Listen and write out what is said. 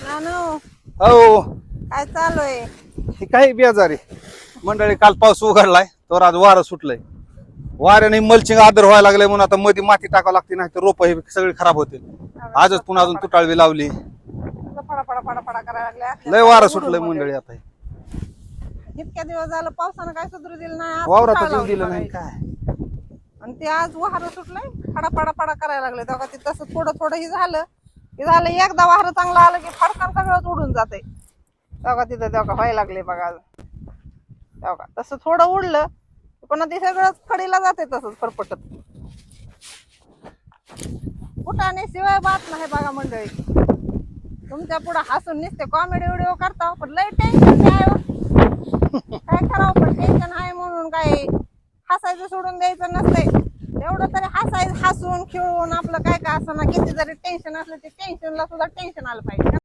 नानू हो काय चालू आहे? हे काही बेजारी मंडळी. काल पाऊस उघडलाय तर आज वारं सुटलंय. वाऱ्याने मल्चिंग आदर व्हायला लागलंय म्हणून आता मध्ये माती टाकावं लागते, नाही तर रोप हे सगळी खराब होतील. आजच पुन्हा अजून तुटाळवी लावली. फडा फडा फडा फडा करायला लागले. लय वारं सुटलंय मंडळी. आता इतक्या दिवस झालं पावसानं काय सुधरू दिलं नाही. आज वावरात सुटायला येऊ दिलं लावली नाही बघा. काय. आणि ते आज वारं सुटलंय फडा फडा फडा करायला लागले. तेव्हा ते तसं थोडं थोडं हे झालं एकदा वारं चांगलं आलं की फडकान सगळंच उडून जाते. तेव्हा तिथं तेव्हा व्हायला लागले बघा. तेव्हा तसं थोडं उडलं पण ते सगळंच खडीला जाते तसंच फरफटत. कुठाने शिवाय बात नाही बघा मंडळी. तुमच्या पुढे हसून निसते कॉमेडी व्हिडिओ करता पण लय टेन्शन आहे. काय करावं पण टेन्शन आहे म्हणून काय हसायचं सोडून द्यायचं नसतंय. एवढं तरी हसून खेळून आपलं काय काय असं ना, किती जरी टेन्शन असलं ते टेन्शनला सुद्धा टेन्शन आलं पाहिजे.